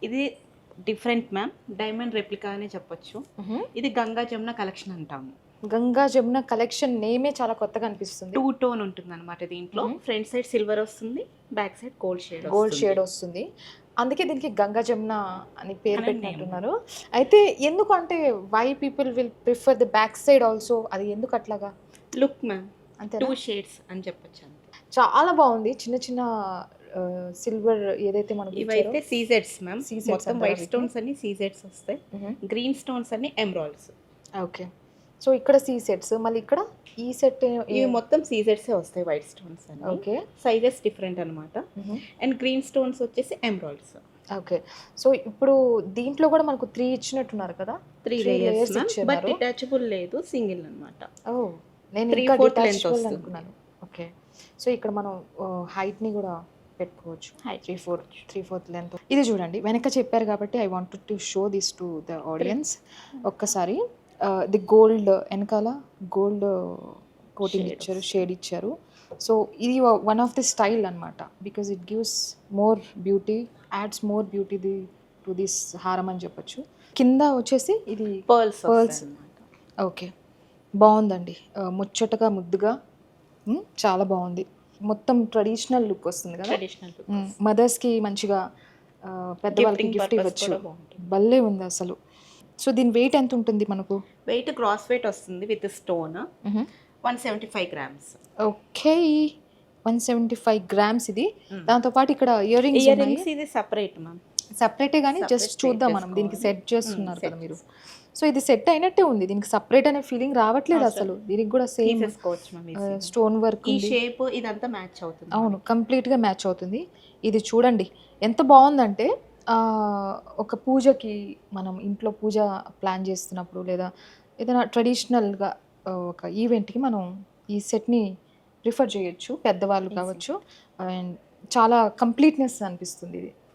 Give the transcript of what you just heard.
ఇది different ma'am, diamond replica అనే చెప్పొచ్చు. ఇది గంగా జమున కలెక్షన్ అంటాము. గంగా జమున కలెక్షన్ నేమే చాలా కొత్తగా అనిపిస్తుంది. 2 టోన్ ఉంటుంది అనమాట దీంట్లో. ఫ్రంట్ సైడ్ సిల్వర్ వస్తుంది, back side gold shade shade వస్తుంది. అందుకే దీనికి గంగా జమున అని పేరు అనే పెట్టినట్టున్నారు. అయితే ఎందుకు అంటే why people will prefer the back side also, అది ఎందుకు అట్లాగా? లుక్ మ్యామ్, అంతే 2 షేడ్స్ అని చెప్పొచ్చు అంతే. చాలా బాగుంది. చిన్న చిన్న సిల్వర్ ఏదైతే మనకి ఇవైతే సీజెడ్స్ మ్యామ్, సీజెడ్స్ మొత్తం వైట్ స్టోన్స్ అన్ని సీజెడ్స్ వస్తాయి, గ్రీన్ స్టోన్స్ అన్ని ఎమరాల్డ్స్. ఓకే. సో ఇక్కడ సీ సెట్స్, మళ్ళీ ఇక్కడ ఈ సెట్ ఇవి మొత్తం సీజెడ్సే వస్తాయి, వైట్ స్టోన్స్ అన్ని. ఓకే. సైజెస్ డిఫరెంట్ అనమాట. అండ్ గ్రీన్ స్టోన్స్ వచ్చేసి ఎమరాల్డ్స్. ఓకే. సో ఇప్పుడు దీంట్లో కూడా మనకు 3 ఇచ్చినట్టున్నారు కదా? 3 లేయర్స్ బట్ డిటాచబుల్ లేదు, సింగిల్ అనమాట. ఓ, నేను 3/4 లెంత్ వస్తుంది అనుకున్నాను. ఓకే. సో ఇక్కడ మనం హైట్ ని కూడా పెట్టుకోవచ్చు. 3/4 లెంత్. ఇది చూడండి, వెనక చెప్పారు కాబట్టి I wanted to show this to the audience. ఒక్కసారి ది గోల్డ్ వెనకాల గోల్డ్ కోటింగ్ ఇచ్చారు, షేడ్ ఇచ్చారు. సో ఇది వన్ ఆఫ్ ది స్టైల్ అనమాట, because it gives more beauty, ads more beauty to this హారం అని చెప్పొచ్చు. కింద వచ్చేసి ఇది పర్ల్స్. ఓకే, బాగుందండి. ముచ్చటగా ముద్దుగా చాలా బాగుంది. మొత్తం ట్రెడిషనల్ లుక్ వస్తుంది కదా. మదర్స్కి మంచిగా పెద్దవాళ్ళకి గిఫ్ట్ ఇవ్వచ్చు. భలే ఉంది అసలు. సో దీని వెయిట్ ఎంత ఉంటుంది మనకు? వెయిట్ గ్రాస్ వెయిట్ వస్తుంది with stone 175 grams. Okay, 175 grams ఇది. దాంతోపాటు ఇక్కడ ఇయర్ రింగ్స్ ఇది సపరేట్ మ్యామ్, సపరేటే కానీ జస్ట్ చూద్దాం మనం. దీనికి సెట్ చేస్తున్నారు కదా మీరు. సో ఇది సెట్ అయినట్టే ఉంది, దీనికి సపరేట్ అనే ఫీలింగ్ రావట్లేదు అసలు. దీనికి కూడా సేమ్ స్టోన్ వర్క్, ఈ షేప్ ఇదంతా మ్యాచ్ అవుతుంది. అవును, కంప్లీట్గా మ్యాచ్ అవుతుంది. ఇది చూడండి ఎంత బాగుందంటే, ఒక పూజకి మనం ఇంట్లో పూజ ప్లాన్ చేస్తున్నప్పుడు లేదా ఏదైనా ట్రెడిషనల్గా ఒక ఈవెంట్కి మనం ఈ సెట్ని ప్రిఫర్ చేయొచ్చు, పెద్దవాళ్ళు కావచ్చు. అండ్ చాలా కంప్లీట్నెస్ అనిపిస్తుంది ఇది.